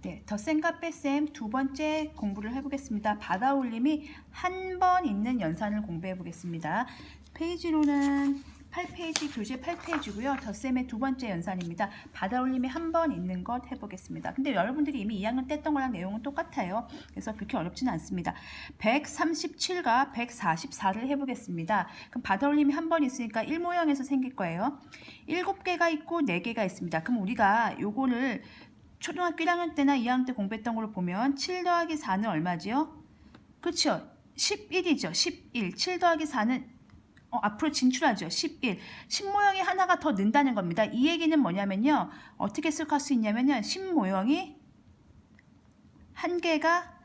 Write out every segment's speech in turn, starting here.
네, 덧셈과 뺄셈 두 번째 공부를 해보겠습니다. 받아올림이 한 번 있는 연산을 공부해 보겠습니다. 페이지로는 8페이지, 교재 8페이지고요. 덧셈의 두 번째 연산입니다. 받아올림이 한 번 있는 것 해보겠습니다. 근데 여러분들이 이미 2학년 때 했던 거랑 내용은 똑같아요. 그래서 그렇게 어렵지는 않습니다. 137과 144를 해보겠습니다. 그럼 받아올림이 한 번 있으니까 1모형에서 생길 거예요. 7개가 있고 4개가 있습니다. 그럼 우리가 요거를 초등학교 1학년 때나 2학년 때 공부했던 걸로 보면 7 더하기 4는 얼마지요? 그렇죠. 11이죠. 11. 7 더하기 4는 앞으로 진출하죠. 11. 10모형이 하나가 더 는다는 겁니다. 이 얘기는 뭐냐면요. 어떻게 해석할 수 있냐면요. 10모형이 한 개가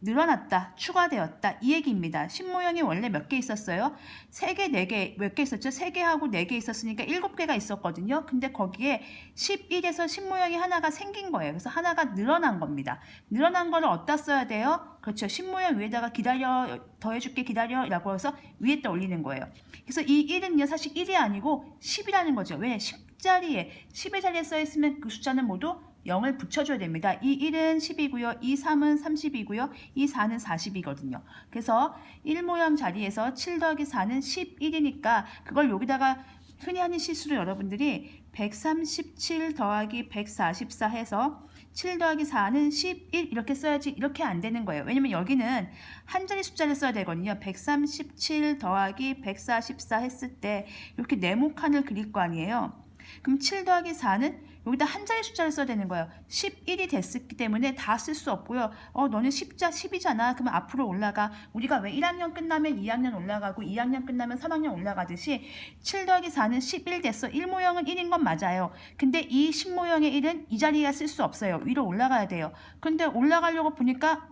늘어났다, 추가되었다 이 얘기입니다. 10모형이 원래 몇 개 있었어요? 3개, 4개 몇 개 있었죠? 3개하고 4개 있었으니까 7개가 있었거든요. 근데 거기에 11에서 10모형이 하나가 생긴 거예요. 그래서 하나가 늘어난 겁니다. 늘어난 거를 어디다 써야 돼요? 그렇죠. 10모형 위에다가 기다려, 더해줄게 기다려 라고 해서 위에다 올리는 거예요. 그래서 이 1은요 사실 1이 아니고 10이라는 거죠. 왜? 10자리에 10의 자리에 써있으면 그 숫자는 모두 0을 붙여줘야 됩니다. 이 1은 10이고요. 이 3은 30이고요. 이 4는 40이거든요. 그래서 1모형 자리에서 7 더하기 4는 11이니까 그걸 여기다가 흔히 하는 실수로 여러분들이 137 더하기 144 해서 7 더하기 4는 11 이렇게 써야지 이렇게 안 되는 거예요. 왜냐면 여기는 한 자리 숫자를 써야 되거든요. 137 더하기 144 했을 때 이렇게 네모칸을 그릴 거 아니에요. 그럼 7 더하기 4는 여기다 한 자리 숫자를 써야 되는 거예요. 11이 됐기 때문에 다 쓸 수 없고요. 너는 10이잖아. 그러면 앞으로 올라가. 우리가 왜 1학년 끝나면 2학년 올라가고 2학년 끝나면 3학년 올라가듯이 7 더하기 4는 11 됐어. 1모형은 1인 건 맞아요. 근데 이 10모형의 1은 이 자리가 쓸 수 없어요. 위로 올라가야 돼요. 근데 올라가려고 보니까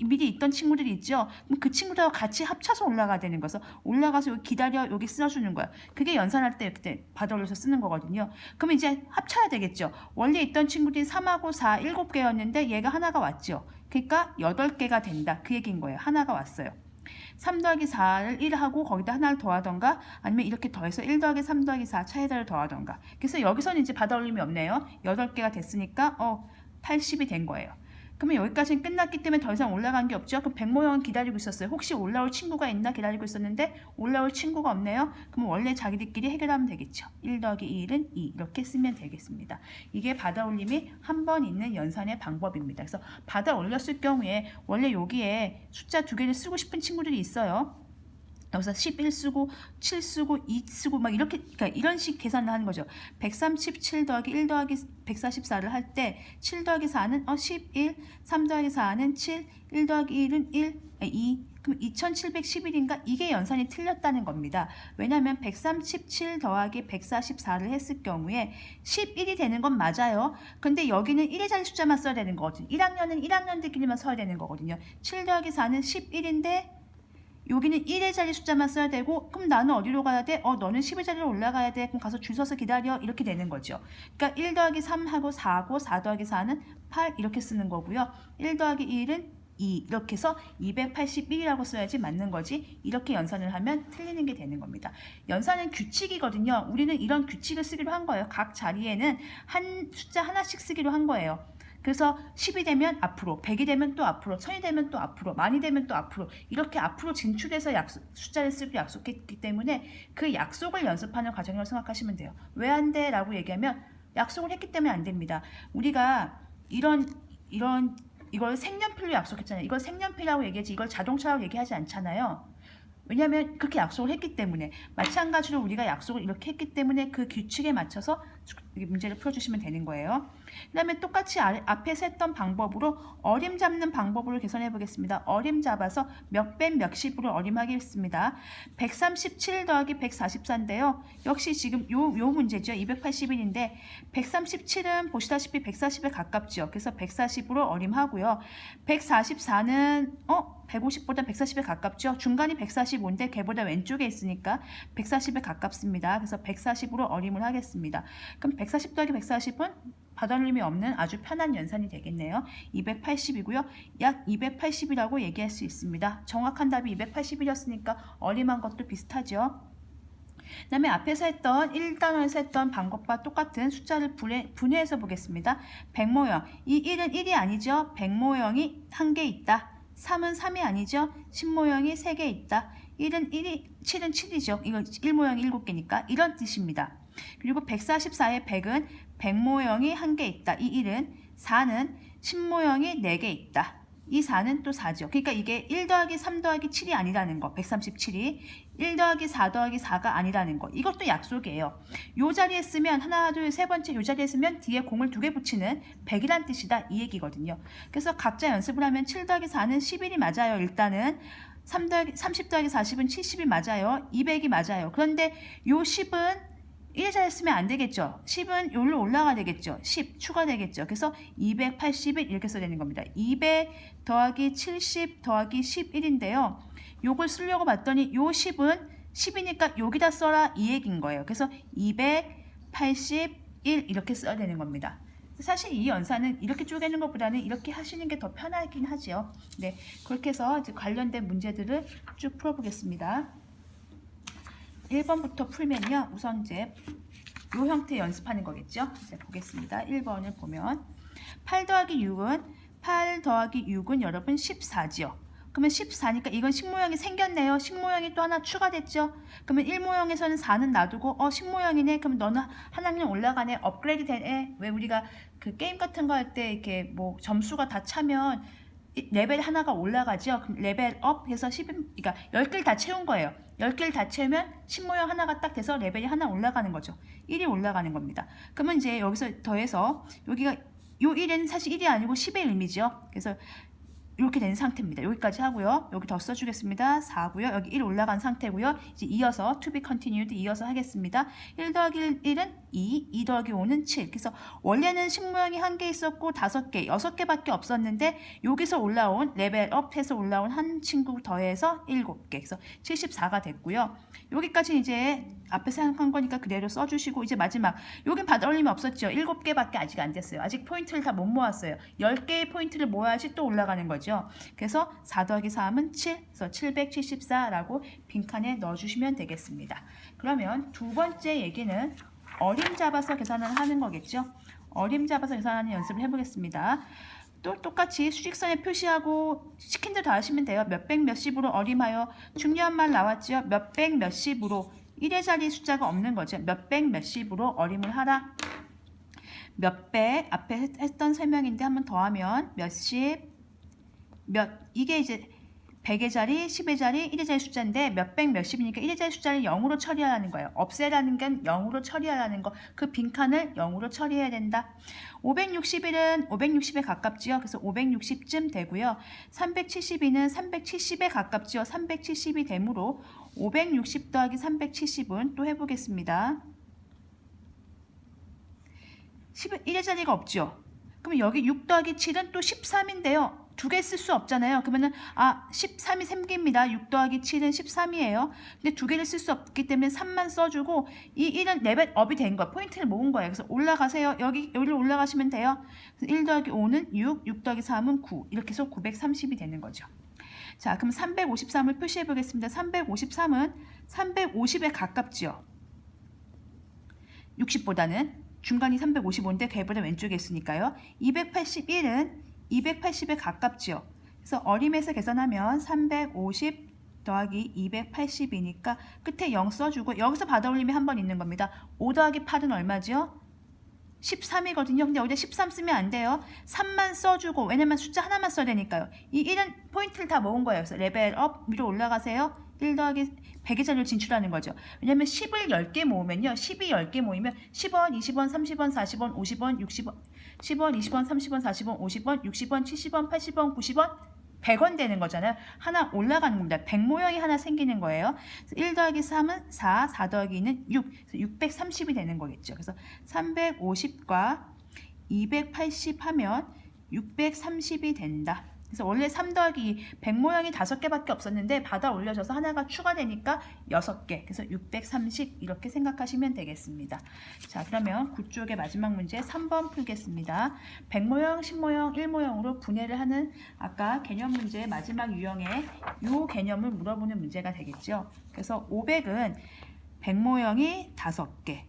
미리 있던 친구들이 있죠. 그럼 그 친구들하고 같이 합쳐서 올라가야 되는 거죠. 올라가서 여기 기다려 여기 써주는 거야. 그게 연산할 때 이렇게 받아 올려서 쓰는 거거든요. 그러면 이제 합쳐야 되겠죠. 원래 있던 친구들이 3하고 4, 7개였는데 얘가 하나가 왔죠. 그러니까 8개가 된다. 그 얘기인 거예요. 하나가 왔어요. 3 더하기 4를 1하고 거기다 하나를 더하던가 아니면 이렇게 더해서 1 더하기 3 더하기 4 차에다를 더하던가. 그래서 여기서는 이제 받아 올림이 없네요. 8개가 됐으니까 80이 된 거예요. 그러면 여기까지는 끝났기 때문에 더 이상 올라간 게 없죠. 그럼 100모형은 기다리고 있었어요. 혹시 올라올 친구가 있나 기다리고 있었는데 올라올 친구가 없네요. 그럼 원래 자기들끼리 해결하면 되겠죠. 1 더하기 1은 2 이렇게 쓰면 되겠습니다. 이게 받아 올림이 한 번 있는 연산의 방법입니다. 그래서 받아 올렸을 경우에 원래 여기에 숫자 2개를 쓰고 싶은 친구들이 있어요. 여기서 11 쓰고 7 쓰고 2 쓰고 막 이렇게 그러니까 이런 식 계산을 하는 거죠. 137 더하기 1 더하기 144를 할 때 7 더하기 4는 11, 3 더하기 4는 7, 1 더하기 1은 2 그럼 2711인가? 이게 연산이 틀렸다는 겁니다. 왜냐하면 137 더하기 144를 했을 경우에 11이 되는 건 맞아요. 근데 여기는 1의 자리 숫자만 써야 되는 거거든요. 1학년은 1학년들끼리만 써야 되는 거거든요. 7 더하기 4는 11인데 여기는 1의 자리 숫자만 써야 되고 그럼 나는 어디로 가야 돼? 너는 10의 자리로 올라가야 돼. 그럼 가서 줄 서서 기다려. 이렇게 되는 거죠. 그러니까 1 더하기 3하고 4하고 4 더하기 4는 8 이렇게 쓰는 거고요. 1 더하기 1은 2 이렇게 해서 281이라고 써야지 맞는 거지. 이렇게 연산을 하면 틀리는 게 되는 겁니다. 연산은 규칙이거든요. 우리는 이런 규칙을 쓰기로 한 거예요. 각 자리에는 한 숫자 하나씩 쓰기로 한 거예요. 그래서 10이 되면 앞으로, 100이 되면 또 앞으로, 1000이 되면 또 앞으로, 만이 되면 또 앞으로 이렇게 앞으로 진출해서 숫자를 쓰기로 약속했기 때문에 그 약속을 연습하는 과정이라고 생각하시면 돼요. 왜 안 돼? 라고 얘기하면 약속을 했기 때문에 안 됩니다. 우리가 이걸 색연필로 약속했잖아요. 이걸 색연필이라고 얘기하지 이걸 자동차라고 얘기하지 않잖아요. 왜냐하면 그렇게 약속을 했기 때문에 마찬가지로 우리가 약속을 이렇게 했기 때문에 그 규칙에 맞춰서 문제를 풀어주시면 되는 거예요. 그 다음에 똑같이 앞에서 했던 방법으로 어림 잡는 방법으로 계산해 보겠습니다. 어림 잡아서 몇 배 몇십으로 어림하겠습니다. 137 더하기 144인데요. 역시 지금 요 문제죠. 281인데 137은 보시다시피 140에 가깝죠. 그래서 140으로 어림하고요. 144는 150보다 140에 가깝죠. 중간이 145인데 걔보다 왼쪽에 있으니까 140에 가깝습니다. 그래서 140으로 어림을 하겠습니다. 그럼 140 더하기 140은 받아 올림이 없는 아주 편한 연산이 되겠네요. 280이고요. 약 280이라고 얘기할 수 있습니다. 정확한 답이 280이었으니까 어림한 것도 비슷하죠. 그 다음에 앞에서 했던 1단원에서 했던 방법과 똑같은 숫자를 분해해서 보겠습니다. 100모형, 이 1은 1이 아니죠. 100모형이 1개 있다. 3은 3이 아니죠. 10모형이 3개 있다. 1은 1이, 7은 7이죠. 이거 1모형이 7개니까 이런 뜻입니다. 그리고 144의 100은 100모형이 1개 있다. 이 1은 4는 10모형이 4개 있다. 이 4는 또 4죠. 그러니까 이게 1 더하기 3 더하기 7이 아니라는 거. 137이 1 더하기 4 더하기 4가 아니라는 거. 이것도 약속이에요. 요 자리에 쓰면 하나 둘 세 번째 요 자리에 쓰면 뒤에 공을 2개 붙이는 100이란 뜻이다. 이 얘기거든요. 그래서 각자 연습을 하면 7 더하기 4는 11이 맞아요. 일단은 30 더하기 40은 70이 맞아요. 200이 맞아요. 그런데 요 10은 1의 자리에 쓰면 안 되겠죠. 10은 여기로 올라가야 되겠죠. 10 추가되겠죠. 그래서 281 이렇게 써야 되는 겁니다. 200 더하기 70 더하기 11인데요. 요걸 쓰려고 봤더니 요 10은 10이니까 여기다 써라 이 얘기인 거예요. 그래서 281 이렇게 써야 되는 겁니다. 사실 이 연산은 이렇게 쪼개는 것보다는 이렇게 하시는 게 더 편하긴 하죠. 네, 그렇게 해서 이제 관련된 문제들을 쭉 풀어보겠습니다. 1번부터 풀면요. 우선 이제 이 형태 연습하는 거겠죠. 이제 보겠습니다. 1번을 보면 8 더하기 6은 여러분 14지요. 그러면 14니까 이건 식모형이 생겼네요. 식모형이 또 하나 추가됐죠. 그러면 1모형에서는 4는 놔두고 식모형이네. 그럼 너는 한 학년 올라가네. 업그레이드 되네. 왜 우리가 그 게임 같은 거 할 때 이렇게 뭐 점수가 다 차면 레벨 하나가 올라가죠. 그럼 레벨 업 해서 그러니까 10개를 다 채운 거예요. 10개를 다 채우면 신모형 하나가 딱 돼서 레벨이 하나 올라가는 거죠. 1이 올라가는 겁니다. 그러면 이제 여기서 더해서 여기가 요 1에는 사실 1이 아니고 10의 의미죠. 그래서 이렇게 된 상태입니다. 여기까지 하고요. 여기 더 써주겠습니다. 4고요. 여기 1 올라간 상태고요. 이제 이어서 to be continued 이어서 하겠습니다. 1 더하기 1은 2 더하기 5는 7. 그래서 원래는 식모형이 1개 있었고 5개, 6개밖에 없었는데 여기서 올라온 레벨업해서 올라온 한 친구 더해서 7개. 그래서 74가 됐고요. 여기까지 이제 앞에 생각한 거니까 그대로 써주시고 이제 마지막 여긴 받아올림이 없었죠. 7개밖에 아직 안 됐어요. 아직 포인트를 다 못 모았어요. 10개의 포인트를 모아야지 또 올라가는 거죠. 그래서 4 더하기 3은 7, 그래서 774라고 빈칸에 넣어주시면 되겠습니다. 그러면 두 번째 얘기는 어림 잡아서 계산을 하는 거겠죠. 어림 잡아서 계산하는 연습을 해보겠습니다. 또 똑같이 수직선에 표시하고 시킨 대로 다 하시면 돼요. 몇백 몇십으로 어림하여 중요한 말 나왔죠. 몇백 몇십으로 1의 자리 숫자가 없는 거죠. 몇백 몇십으로 어림을 하라. 몇백 앞에 했던 설명인데 한번 더하면 몇십 이게 이제 100의 자리, 10의 자리, 1의 자리 숫자인데 몇백 몇십이니까 1의 자리 숫자를 0으로 처리하라는 거예요. 없애라는 건 0으로 처리하라는 거. 그 빈칸을 0으로 처리해야 된다. 561은 560에 가깝지요. 그래서 560쯤 되고요. 372는 370에 가깝지요. 370이 되므로 560 더하기 370은 또 해보겠습니다. 1의 자리가 없죠. 그럼 여기 6 더하기 7은 또 13인데요. 2개 쓸 수 없잖아요. 그러면은 13이 생깁니다. 6 더하기 7은 13이에요. 근데 2개를 쓸 수 없기 때문에 3만 써주고 이 1은 레벨업이 된 거야. 포인트를 모은 거예요. 그래서 올라가세요. 여기로 올라가시면 돼요. 그래서 1 더하기 5는 6 더하기 3은 9 이렇게 해서 930이 되는 거죠. 자, 그럼 353을 표시해 보겠습니다. 353은 350에 가깝지요. 60보다는 중간이 355인데 걔보다 왼쪽에 있으니까요. 281은 280에 가깝지요. 그래서 어림에서 계산하면 350 더하기 280이니까 끝에 0 써주고 여기서 받아올림이 한 번 있는 겁니다. 5 더하기 8은 얼마죠? 13이거든요. 근데 여기다 13 쓰면 안 돼요. 3만 써주고 왜냐면 숫자 하나만 써야 되니까요. 이 1은 포인트를 다 모은 거예요. 그래서 레벨업 위로 올라가세요. 1 더하기 100의 자리를 진출하는 거죠. 왜냐면 10을 10개 모으면요. 10이 10개 모이면 10원, 20원, 30원, 40원, 50원, 60원, 10원, 20원, 30원, 40원, 50원, 60원, 70원, 80원, 90원, 100원 되는 거잖아요. 하나 올라가는 겁니다. 100 모형이 하나 생기는 거예요. 1 더하기 3은 4, 4 더하기 2는 6, 630이 되는 거겠죠. 그래서 350과 280 하면 630이 된다. 그래서 원래 3 더하기 100 모형이 5개밖에 없었는데 받아 올려져서 하나가 추가되니까 6개. 그래서 630 이렇게 생각하시면 되겠습니다. 자, 그러면 9쪽의 마지막 문제 3번 풀겠습니다. 100 모형, 10 모형, 1 모형으로 분해를 하는 아까 개념 문제의 마지막 유형의 이 개념을 물어보는 문제가 되겠죠. 그래서 500은 100 모형이 5개.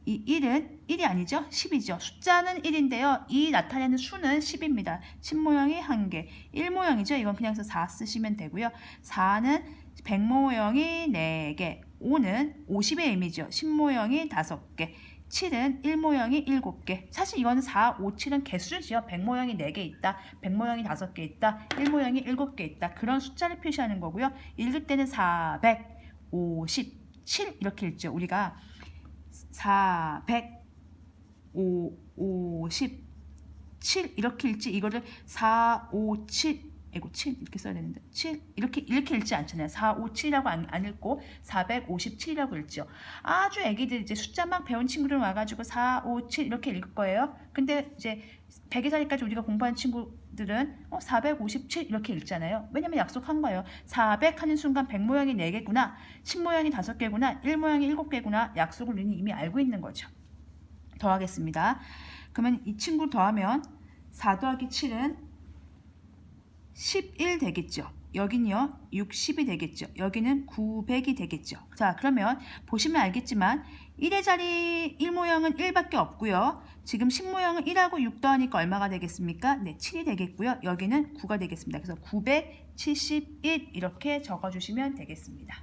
이 1은 1이 아니죠? 10이죠. 숫자는 1인데요. 이 나타내는 수는 10입니다. 10 모형이 1개. 1 모형이죠. 이건 그냥 4 쓰시면 되고요. 4는 100 모형이 4개. 5는 50의 의미죠. 10 모형이 5개. 7은 1 모형이 7개. 사실 이거는 4, 5, 7은 개수지요. 100 모형이 4개 있다. 100 모형이 5개 있다. 1 모형이 7개 있다. 그런 숫자를 표시하는 거고요. 읽을 때는 457 이렇게 읽죠. 우리가 457 이렇게 읽지, 이거를 457 7 이렇게 써야 되는데 7 이렇게 읽지 않잖아요. 457이라고 안 읽고 457이라고 읽죠. 아주 애기들 이제 숫자 막 배운 친구들 와가지고 457 이렇게 읽을 거예요. 근데 이제 100의 자리까지 우리가 공부한 친구들은 457 이렇게 읽잖아요. 왜냐면 약속한 거예요. 400 하는 순간 100 모양이 4개구나, 10 모양이 5개구나, 1 모양이 7개구나, 약속을 우리는 이미 알고 있는 거죠. 더하겠습니다. 그러면 이 친구를 더하면 4 더하기 7은 11 되겠죠. 여기는요 60이 되겠죠. 여기는 900이 되겠죠. 자, 그러면 보시면 알겠지만 1의 자리 1 모양은 1밖에 없고요. 지금 10 모양은 1하고 6 더하니까 얼마가 되겠습니까? 네, 7이 되겠고요. 여기는 9가 되겠습니다. 그래서 971 이렇게 적어주시면 되겠습니다.